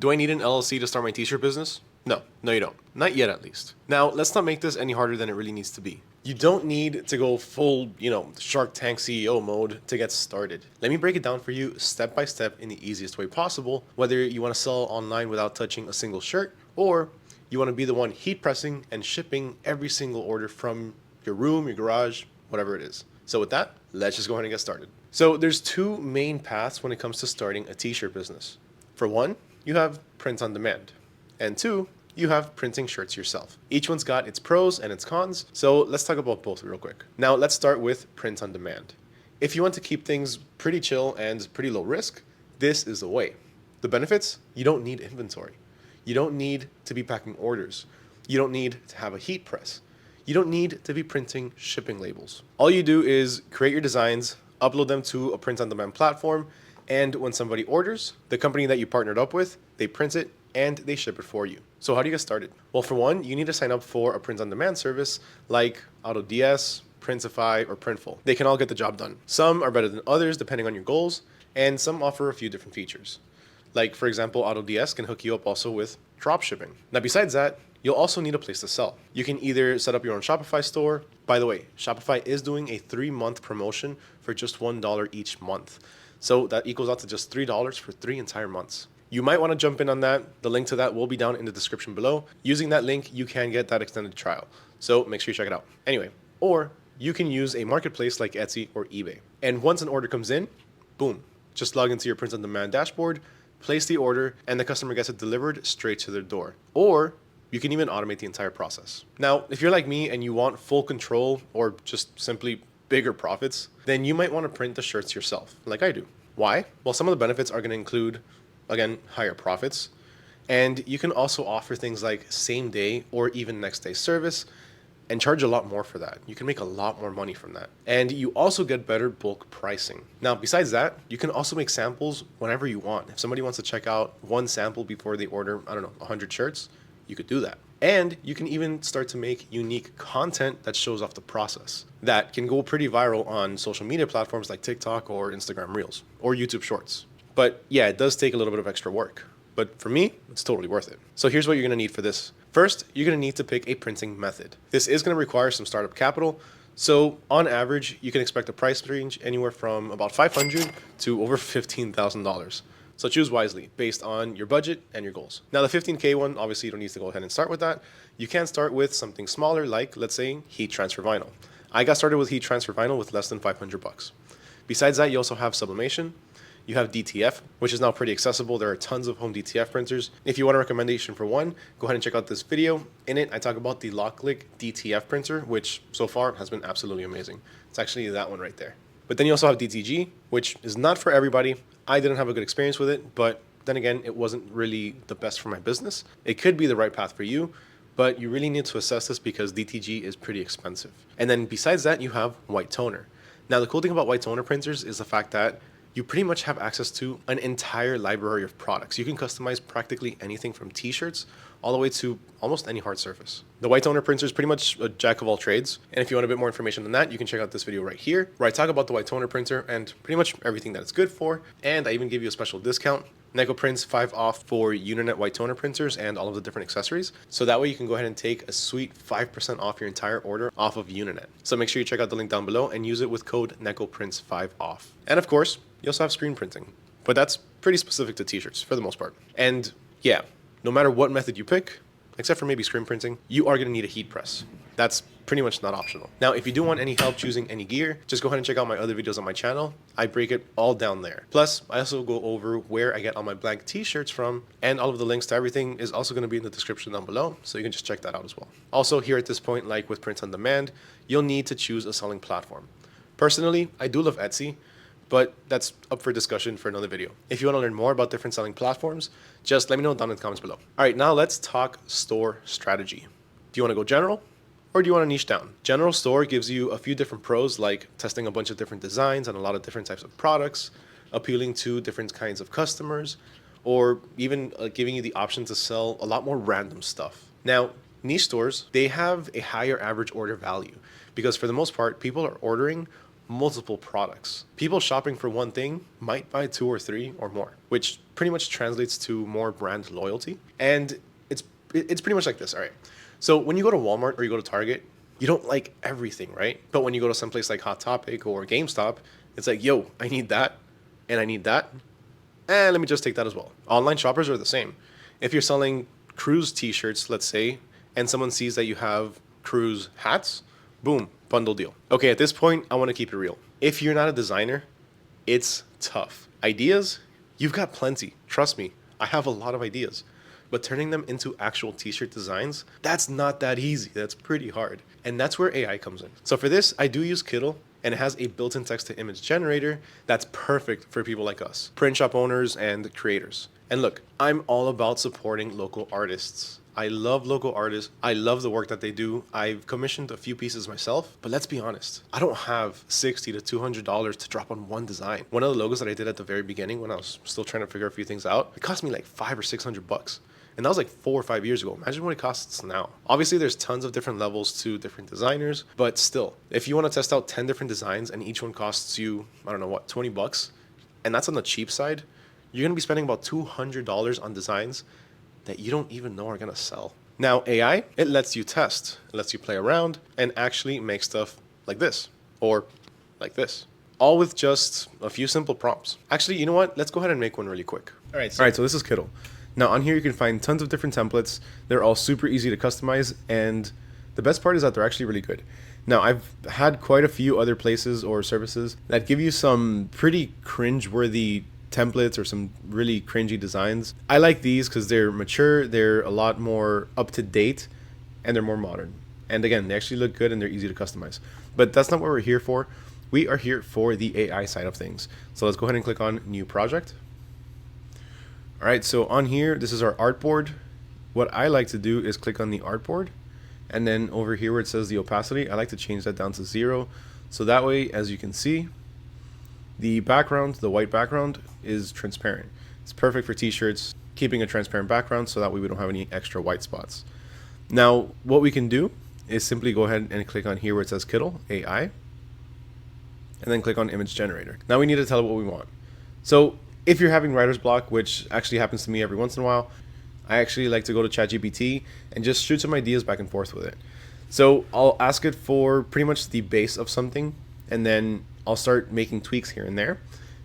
Do I need an LLC to start my t-shirt business? No, you don't. Not yet, at least. Now, let's not make this any harder than it really needs to be. You don't need to go full, Shark Tank CEO mode to get started. Let me break it down for you step by step in the easiest way possible, whether you want to sell online without touching a single shirt, or you want to be the one heat pressing and shipping every single order from your room, your garage, whatever it is. So with that, let's just go ahead and get started. So there's two main paths when it comes to starting a t-shirt business. For one, you have print on demand. And two, you have printing shirts yourself. Each one's got its pros and its cons, so let's talk about both real quick. Now let's start with print on demand. If you want to keep things pretty chill and pretty low risk, this is the way. The benefits, you don't need inventory. You don't need to be packing orders. You don't need to have a heat press. You don't need to be printing shipping labels. All you do is create your designs, upload them to a print on demand platform, and when somebody orders, the company that you partnered up with, they print it and they ship it for you. So how do you get started? Well, for one, you need to sign up for a print on demand service like AutoDS, Printify, or Printful. They can all get the job done. Some are better than others depending on your goals, and some offer a few different features. Like, for example, AutoDS can hook you up also with drop shipping. Now, besides that, you'll also need a place to sell. You can either set up your own Shopify store. By the way, Shopify is doing a 3-month promotion for just $1 each month. So that equals out to just $3 for 3 entire months. You might want to jump in on that. The link to that will be down in the description below. Using that link, you can get that extended trial. So make sure you check it out. Anyway, or you can use a marketplace like Etsy or eBay. And once an order comes in, boom, just log into your print on demand dashboard, place the order, and the customer gets it delivered straight to their door. Or you can even automate the entire process. Now, if you're like me and you want full control or just simply bigger profits, then you might want to print the shirts yourself, like I do. Why? Well, some of the benefits are going to include, again, higher profits. And you can also offer things like same day or even next day service and charge a lot more for that. You can make a lot more money from that. And you also get better bulk pricing. Now, besides that, you can also make samples whenever you want. If somebody wants to check out one sample before they order, 100 shirts, you could do that. And you can even start to make unique content that shows off the process that can go pretty viral on social media platforms like TikTok or Instagram Reels or YouTube Shorts. But yeah, it does take a little bit of extra work. But for me, it's totally worth it. So here's what you're going to need for this. First, you're going to need to pick a printing method. This is going to require some startup capital. So on average, you can expect a price range anywhere from about $500 to over $15,000. So choose wisely based on your budget and your goals. Now the 15K one, obviously you don't need to go ahead and start with that. You can start with something smaller like, let's say, heat transfer vinyl. I got started with heat transfer vinyl with less than $500. Besides that, you also have Sublimation. You have DTF, which is now pretty accessible. There are tons of home DTF printers. If you want a recommendation for one, go ahead and check out this video. In it, I talk about the LokLik DTF printer, which so far has been absolutely amazing. It's actually that one right there. But then you also have DTG, which is not for everybody. I didn't have a good experience with it, but then again, it wasn't really the best for my business. It could be the right path for you, but you really need to assess this because DTG is pretty expensive. And then besides that, you have white toner. Now, the cool thing about white toner printers is the fact that you pretty much have access to an entire library of products. You can customize practically anything from t-shirts all the way to almost any hard surface. The white toner printer is pretty much a jack of all trades. And if you want a bit more information than that, you can check out this video right here, where I talk about the white toner printer and pretty much everything that it's good for. And I even give you a special discount. NEKOPRINTS 5 off for Uninet white toner printers and all of the different accessories. So that way you can go ahead and take a sweet 5% off your entire order off of Uninet. So make sure you check out the link down below and use it with code NEKOPRINTS 5 off. And of course, you also have screen printing, but that's pretty specific to t-shirts for the most part. And yeah, no matter what method you pick, except for maybe screen printing, you are going to need a heat press. That's pretty much not optional. Now, if you do want any help choosing any gear, just go ahead and check out my other videos on my channel. I break it all down there. Plus, I also go over where I get all my blank t-shirts from, and all of the links to everything is also going to be in the description down below, so you can just check that out as well. Also, here at this point, like with print on demand, you'll need to choose a selling platform. Personally, I do love Etsy, but that's up for discussion for another video. If you want to learn more about different selling platforms, just let me know down in the comments below. All right, now let's talk store strategy. Do you want to go general or do you want to niche down? General store gives you a few different pros, like testing a bunch of different designs and a lot of different types of products, appealing to different kinds of customers, or even giving you the option to sell a lot more random stuff. Now, niche stores, they have a higher average order value because for the most part, people are ordering multiple products. People shopping for one thing might buy 2 or 3 or more, which pretty much translates to more brand loyalty. And it's pretty much like this. All right. So when you go to Walmart or you go to Target, you don't like everything, right? But when you go to someplace like Hot Topic or GameStop, it's like, yo, I need that and I need that. And let me just take that as well. Online shoppers are the same. If you're selling Cruise t-shirts, let's say, and someone sees that you have Cruise hats, boom, bundle deal. Okay, at this point, I want to keep it real. If you're not a designer, it's tough. Ideas, you've got plenty. Trust me, I have a lot of ideas. But turning them into actual t-shirt designs, that's not that easy. That's pretty hard. And that's where AI comes in. So for this, I do use Kittl, and it has a built-in text-to-image generator that's perfect for people like us, print shop owners and creators. And look, I'm all about supporting local artists. I love local artists. I love the work that they do. I've commissioned a few pieces myself, but let's be honest. I don't have $60 to $200 to drop on one design. One of the logos that I did at the very beginning when I was still trying to figure a few things out, it cost me like $500 or $600. And that was like 4 or 5 years ago. Imagine what it costs now. Obviously, there's tons of different levels to different designers, but still, if you want to test out 10 different designs and each one costs you, I don't know what, $20, and that's on the cheap side, you're going to be spending about $200 on designs that you don't even know are going to sell. Now, AI, it lets you test, it lets you play around and actually make stuff like this or like this, all with just a few simple prompts. Actually, you know what? Let's go ahead and make one really quick. All right, so this is Kittl. Now on here you can find tons of different templates. They're all super easy to customize, and the best part is that they're actually really good. Now I've had quite a few other places or services that give you some pretty cringe-worthy templates or some really cringy designs. I like these because they're mature, they're a lot more up to date, and they're more modern. And again, they actually look good and they're easy to customize. But that's not what we're here for. We are here for the AI side of things. So let's go ahead and click on New Project. All right, so on here, this is our artboard. What I like to do is click on the artboard, and then over here where it says the opacity, I like to change that down to 0. So that way, as you can see, the background, the white background, is transparent. It's perfect for t-shirts, keeping a transparent background so that way we don't have any extra white spots. Now, what we can do is simply go ahead and click on here where it says Kittl, AI, and then click on Image Generator. Now we need to tell it what we want. So if you're having writer's block, which actually happens to me every once in a while, I actually like to go to ChatGPT and just shoot some ideas back and forth with it. So I'll ask it for pretty much the base of something, and then I'll start making tweaks here and there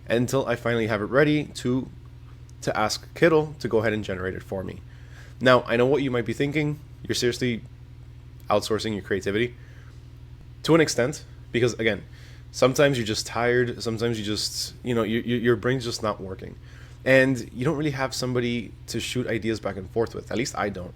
until I finally have it ready to ask Kittl to go ahead and generate it for me. Now, I know what you might be thinking. You're seriously outsourcing your creativity to an extent, because again, sometimes you're just tired. Sometimes you just, your brain's just not working. And you don't really have somebody to shoot ideas back and forth with. At least I don't.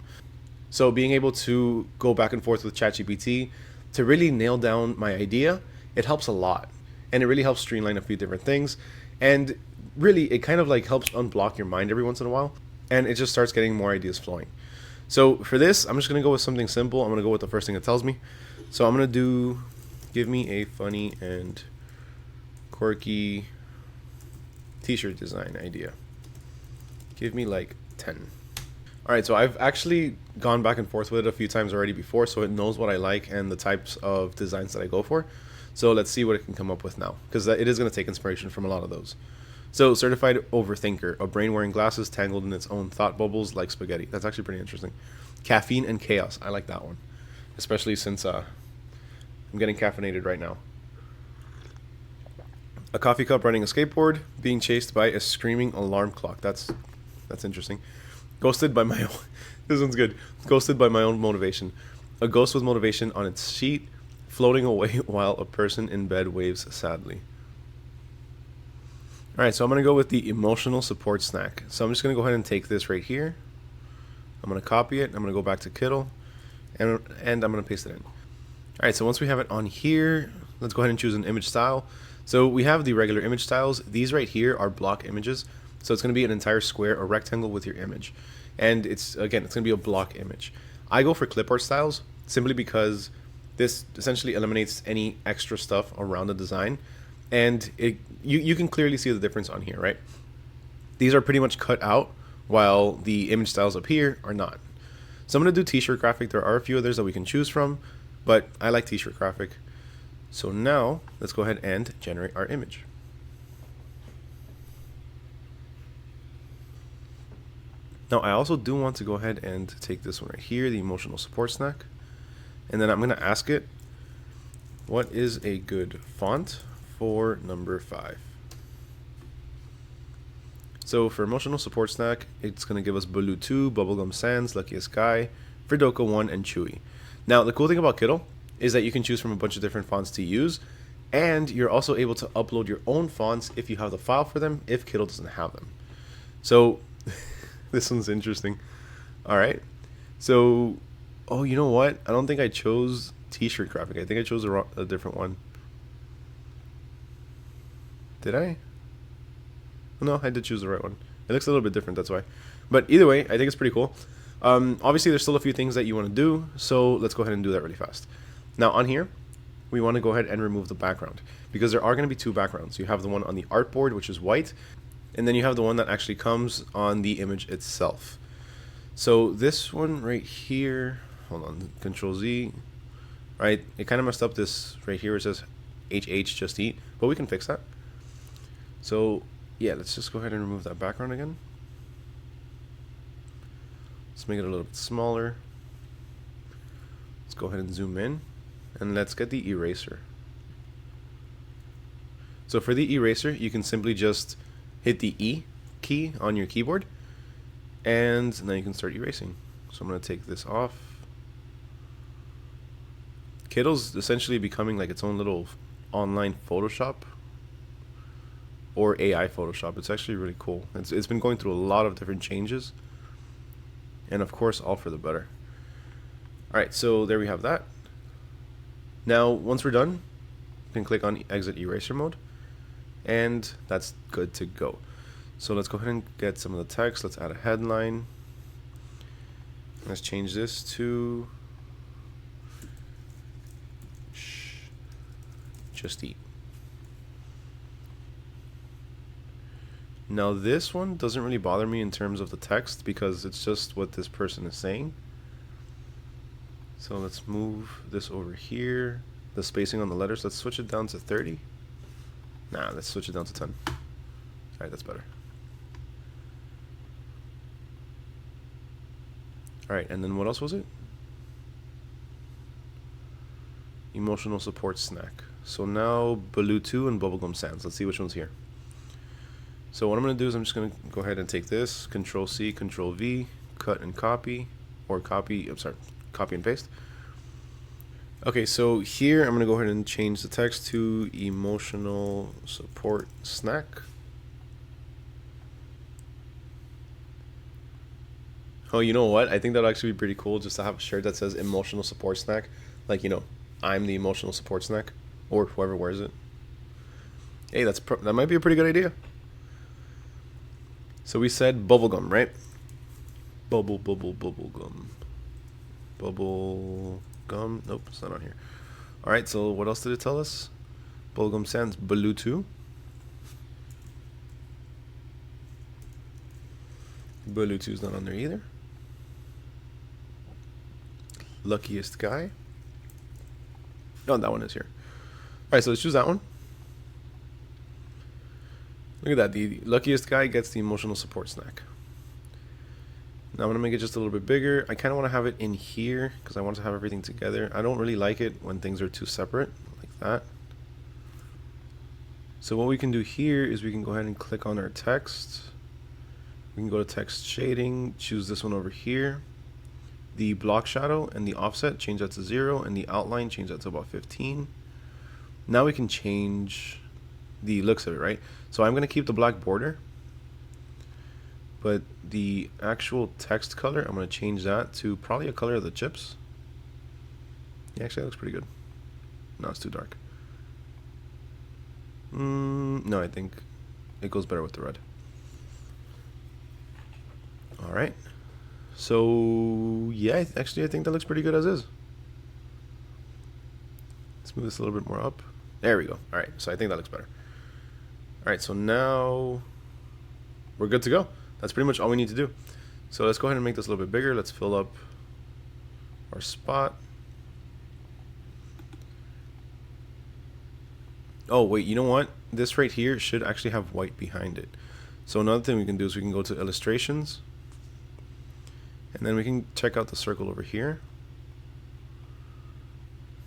So being able to go back and forth with ChatGPT to really nail down my idea, it helps a lot. And it really helps streamline a few different things. And really, it kind of like helps unblock your mind every once in a while. And it just starts getting more ideas flowing. So for this, I'm just going to go with something simple. I'm going to go with the first thing it tells me. So I'm going to do, give me a funny and quirky t-shirt design idea. Give me like 10. All right, so I've actually gone back and forth with it a few times already before, so it knows what I like and the types of designs that I go for. So let's see what it can come up with now, because it is going to take inspiration from a lot of those. So, certified overthinker, a brain wearing glasses tangled in its own thought bubbles like spaghetti. That's actually pretty interesting. Caffeine and chaos. I like that one, especially since I'm getting caffeinated right now. A coffee cup riding a skateboard, being chased by a screaming alarm clock. That's interesting. Ghosted by my own, this one's good. Ghosted by my own motivation. A ghost with motivation on its sheet, floating away while a person in bed waves sadly. All right, so I'm going to go with the emotional support snack. So I'm just going to go ahead and take this right here. I'm going to copy it. I'm going to go back to Kittl, and I'm going to paste it in. All right, so once we have it on here, let's go ahead and choose an image style. So we have the regular image styles. These right here are block images. So it's going to be an entire square or rectangle with your image. And it's going to be a block image. I go for clip art styles simply because this essentially eliminates any extra stuff around the design. And you can clearly see the difference on here, right? These are pretty much cut out, while the image styles up here are not. So I'm going to do t-shirt graphic. There are a few others that we can choose from, but I like t-shirt graphic. So now let's go ahead and generate our image. Now I also do want to go ahead and take this one right here, the emotional support snack, and then I'm going to ask it, what is a good font for number 5? So for emotional support snack, it's going to give us Baloo 2, Bubblegum Sans, Luckiest Guy, Fridoka 1, and Chewy. Now the cool thing about Kittl is that you can choose from a bunch of different fonts to use, and you're also able to upload your own fonts if you have the file for them, if Kittl doesn't have them. So this one's interesting. Alright, so, oh, you know what? I don't think I chose t-shirt graphic. I think I chose a different one. Did I? No, I did choose the right one. It looks a little bit different, that's why. But either way, I think it's pretty cool. Obviously, there's still a few things that you want to do, so let's go ahead and do that really fast. Now, on here, we want to go ahead and remove the background, because there are going to be 2 backgrounds. You have the one on the artboard, which is white, and then you have the one that actually comes on the image itself. So this one right here, hold on, Control Z, right? It kind of messed up this right here where it says HH just eat, but we can fix that. So yeah, let's just go ahead and remove that background again. Let's make it a little bit smaller. Let's go ahead and zoom in, and let's get the eraser. So for the eraser, you can simply just hit the E key on your keyboard, and then you can start erasing. So I'm going to take this off. Kittl's essentially becoming like its own little online Photoshop or AI Photoshop. It's actually really cool. It's been going through a lot of different changes, and of course all for the better. Alright, so there we have that. Now once we're done, you can click on exit eraser mode, and that's good to go. So let's go ahead and get some of the text. Let's add a headline. Let's change this to just eat. Now this one doesn't really bother me in terms of the text because it's just what this person is saying. So let's move this over here. The spacing on the letters, let's switch it down to 30. Nah, let's switch it down to 10. Alright, that's better. Alright, and then what else was it? Emotional support snack. So now Baloo 2 and Bubblegum Sans. Let's see which one's here. So what I'm going to do is I'm just going to go ahead and take this, Control C, Control V, cut and copy, or copy and paste. Okay, so here I'm going to go ahead and change the text to emotional support snack. Oh, you know what? I think that'll actually be pretty cool just to have a shirt that says emotional support snack. Like, you know, I'm the emotional support snack, or whoever wears it. Hey, that might be a pretty good idea. So we said bubblegum, right? Bubblegum. Bubblegum. Nope, it's not on here. Alright, so what else did it tell us? Bubblegum Sans, Baloo 2. Baloo 2 is not on there either. Luckiest Guy. Oh, that one is here. Alright, so let's choose that one. Look at that, the luckiest guy gets the emotional support snack. Now I'm going to make it just a little bit bigger. I kind of want to have it in here because I want to have everything together. I don't really like it when things are too separate, like that. So what we can do here is we can go ahead and click on our text. We can go to text shading, choose this one over here. The block shadow and the offset, change that to 0, and the outline, change that to about 15. Now we can change the looks of it, right? So I'm going to keep the black border, but the actual text color, I'm going to change that to probably a color of the chips. Yeah, actually that looks pretty good. No, it's too dark. No, I think it goes better with the red. Alright. So, yeah, actually I think that looks pretty good as is. Let's move this a little bit more up. There we go. Alright, so I think that looks better. Alright, so now we're good to go. That's pretty much all we need to do. So let's go ahead and make this a little bit bigger. Let's fill up our spot. Oh, wait, you know what? This right here should actually have white behind it. So another thing we can do is we can go to illustrations, and then we can check out the circle over here.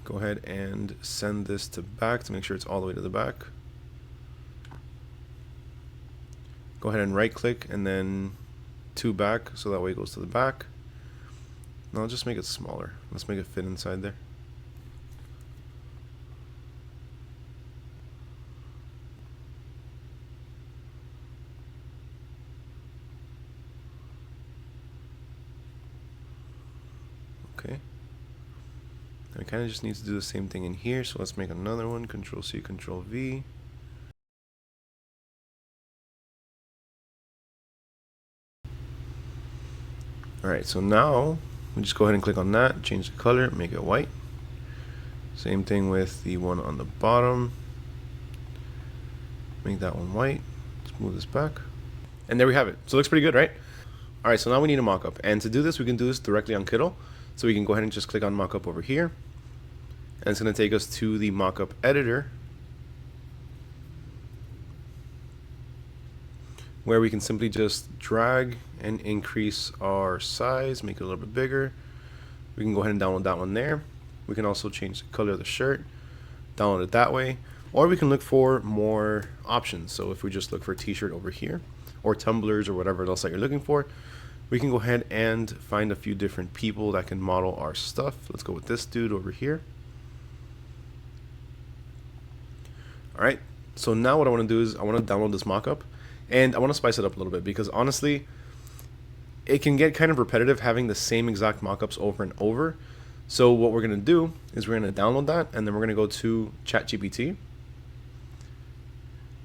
Go ahead and send this to back to make sure it's all the way to the back. Go ahead and right click and then to back, so that way it goes to the back. Now I'll just make it smaller. Let's make it fit inside there. Okay. I kind of just need to do the same thing in here, so let's make another one. Control C, Control V. Alright, so now we just go ahead and click on that, change the color, make it white. Same thing with the one on the bottom. Make that one white. Let's move this back. And there we have it. So it looks pretty good, right? Alright, so now we need a mockup. And to do this, we can do this directly on Kittl. So we can go ahead and just click on mockup over here. And it's going to take us to the mockup editor, where we can simply just drag and increase our size, make it a little bit bigger. We can go ahead and download that one there. We can also change the color of the shirt, download it that way, or we can look for more options. So if we just look for t-shirt over here, or tumblers or whatever else that you're looking for, we can go ahead and find a few different people that can model our stuff. Let's go with this dude over here. Alright, so now what I want to do is I want to download this mockup, and I want to spice it up a little bit, because honestly, it can get kind of repetitive having the same exact mockups over and over. So what we're going to do is we're going to download that, and then we're going to go to ChatGPT.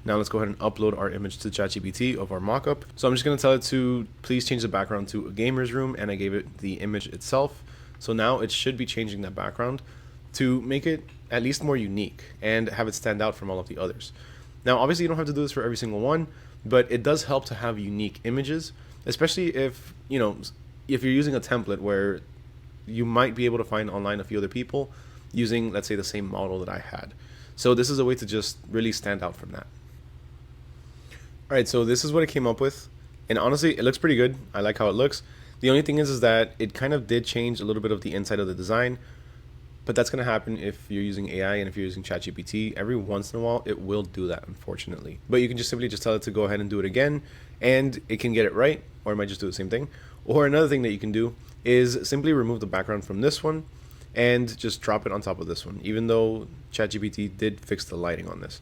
Now let's go ahead and upload our image to ChatGPT of our mockup. So I'm just going to tell it to please change the background to a gamer's room, and I gave it the image itself. So now it should be changing that background to make it at least more unique and have it stand out from all of the others. Now obviously you don't have to do this for every single one, but it does help to have unique images, especially if, you know, if you're using a template where you might be able to find online a few other people using, let's say, the same model that I had. So this is a way to just really stand out from that. Alright, so this is what it came up with, and honestly it looks pretty good. I like how it looks. The only thing is that it kind of did change a little bit of the inside of the design, but that's going to happen if you're using AI and if you're using ChatGPT. Every once in a while it will do that, unfortunately. But you can just simply just tell it to go ahead and do it again, and it can get it right, or it might just do the same thing. Or another thing that you can do is simply remove the background from this one and just drop it on top of this one, even though ChatGPT did fix the lighting on this.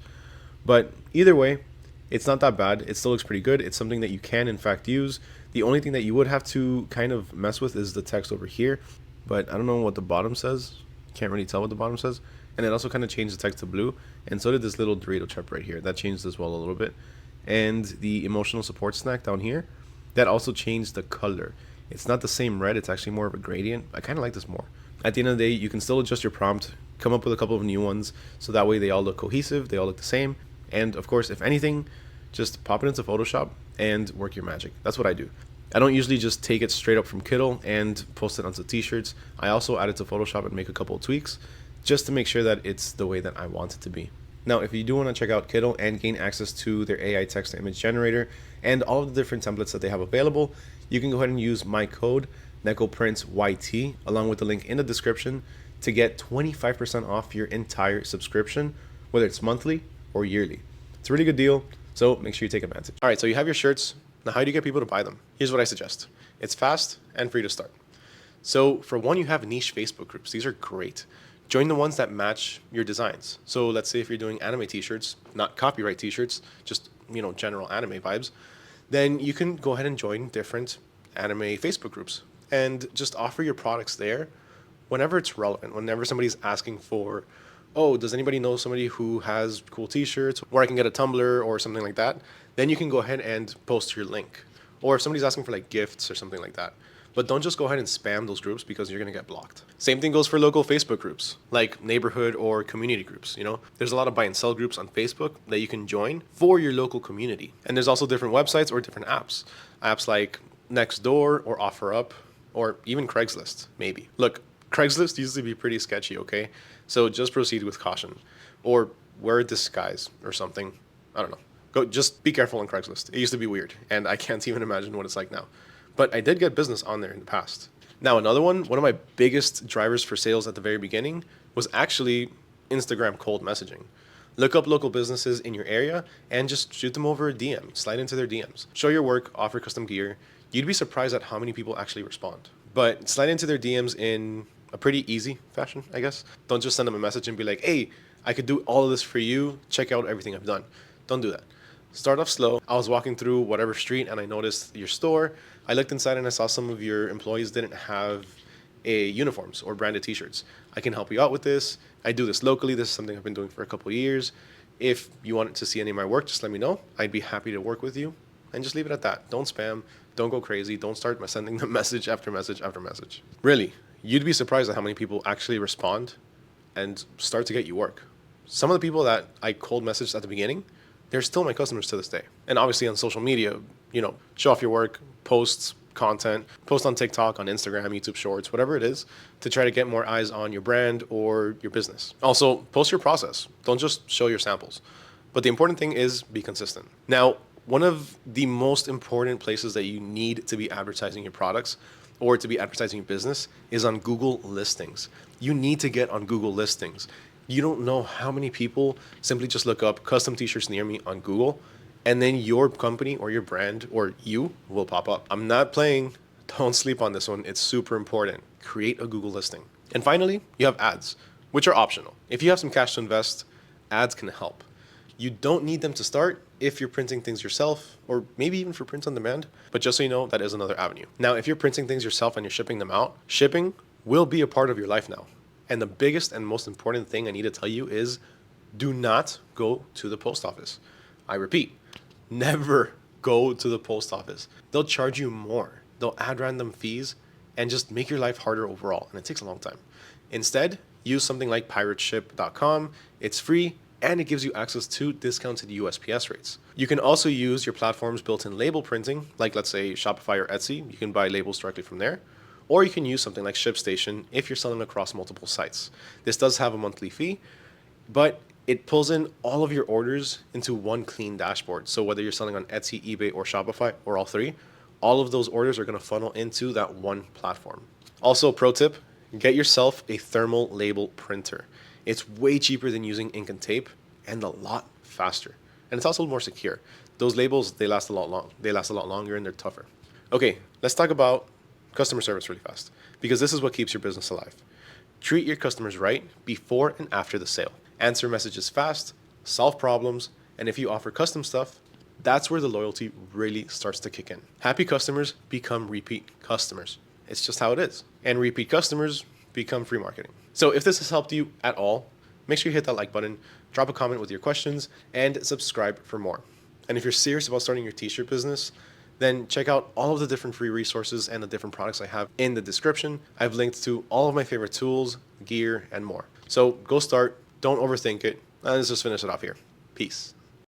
But either way, it's not that bad. It still looks pretty good. It's something that you can in fact use. The only thing that you would have to kind of mess with is the text over here, but I don't know what the bottom says. Can't really tell what the bottom says. And it also kind of changed the text to blue, and so did this little Dorito chip right here. That changed as well a little bit. And the emotional support snack down here, that also changed the color. It's not the same red, it's actually more of a gradient. I kind of like this more. At the end of the day, you can still adjust your prompt, come up with a couple of new ones, so that way they all look cohesive, they all look the same. And of course, if anything, just pop it into Photoshop and work your magic. That's what I do. I don't usually just take it straight up from Kittl and post it onto t-shirts. I also add it to Photoshop and make a couple of tweaks just to make sure that it's the way that I want it to be. Now, if you do want to check out Kittl and gain access to their AI text to image generator and all of the different templates that they have available, you can go ahead and use my code NEKOPRINTSYT along with the link in the description to get 25% off your entire subscription, whether it's monthly or yearly. It's a really good deal, so make sure you take advantage. All right, so you have your shirts. Now, how do you get people to buy them? Here's what I suggest. It's fast and free to start. So for one, you have niche Facebook groups. These are great. Join the ones that match your designs. So let's say if you're doing anime t-shirts, not copyright t-shirts, just, you know, general anime vibes, then you can go ahead and join different anime Facebook groups and just offer your products there whenever it's relevant, whenever somebody's asking for, oh, does anybody know somebody who has cool t-shirts where I can get a tumbler or something like that? Then you can go ahead and post your link. Or if somebody's asking for like gifts or something like that. But don't just go ahead and spam those groups because you're going to get blocked. Same thing goes for local Facebook groups, like neighborhood or community groups. You know, there's a lot of buy and sell groups on Facebook that you can join for your local community. And there's also different websites or different apps. Apps like Nextdoor or OfferUp or even Craigslist, maybe. Look, Craigslist used to be pretty sketchy, okay? So just proceed with caution. Or wear a disguise or something. I don't know. Go, just be careful on Craigslist. It used to be weird, and I can't even imagine what it's like now. But I did get business on there in the past. Now, another one of my biggest drivers for sales at the very beginning was actually Instagram cold messaging. Look up local businesses in your area and just shoot them over a DM, slide into their DMs. Show your work, offer custom gear. You'd be surprised at how many people actually respond. But slide into their DMs in a pretty easy fashion, I guess. Don't just send them a message and be like, hey, I could do all of this for you. Check out everything I've done. Don't do that. Start off slow. I was walking through whatever street and I noticed your store. I looked inside and I saw some of your employees didn't have uniforms or branded t-shirts. I can help you out with this. I do this locally. This is something I've been doing for a couple of years. If you wanted to see any of my work, just let me know. I'd be happy to work with you, and just leave it at that. Don't spam. Don't go crazy. Don't start sending them message after message after message. Really, you'd be surprised at how many people actually respond and start to get you work. Some of the people that I cold messaged at the beginning, they're still my customers to this day. And obviously on social media, show off your work, posts, content, post on TikTok, on Instagram, YouTube Shorts, whatever it is, to try to get more eyes on your brand or your business. Also, post your process. Don't just show your samples. But the important thing is be consistent. Now, one of the most important places that you need to be advertising your products or to be advertising your business is on Google listings. You need to get on Google listings. You don't know how many people simply just look up custom t-shirts near me on Google, and then your company or your brand or you will pop up. I'm not playing. Don't sleep on this one. It's super important. Create a Google listing. And finally, you have ads, which are optional. If you have some cash to invest, ads can help. You don't need them to start if you're printing things yourself, or maybe even for print on demand. But just so you know, that is another avenue. Now, if you're printing things yourself and you're shipping them out, shipping will be a part of your life now. And the biggest and most important thing I need to tell you is do not go to the post office. I repeat, never go to the post office. They'll charge you more. They'll add random fees and just make your life harder overall. And it takes a long time. Instead, use something like pirateship.com. It's free and it gives you access to discounted USPS rates. You can also use your platform's built-in label printing, like let's say Shopify or Etsy. You can buy labels directly from there. Or you can use something like ShipStation if you're selling across multiple sites. This does have a monthly fee, but it pulls in all of your orders into one clean dashboard. So whether you're selling on Etsy, eBay, or Shopify, or all three, all of those orders are going to funnel into that one platform. Also, pro tip, get yourself a thermal label printer. It's way cheaper than using ink and tape and a lot faster. And it's also more secure. Those labels, they last a lot longer and they're tougher. Okay, let's talk about customer service really fast, because this is what keeps your business alive. Treat your customers right before and after the sale. Answer messages fast, solve problems, and if you offer custom stuff, that's where the loyalty really starts to kick in. Happy customers become repeat customers. It's just how it is. And repeat customers become free marketing. So if this has helped you at all, make sure you hit that like button, drop a comment with your questions, and subscribe for more. And if you're serious about starting your t-shirt business, then check out all of the different free resources and the different products I have in the description. I've linked to all of my favorite tools, gear, and more. So go start. Don't overthink it. Let's just finish it off here. Peace.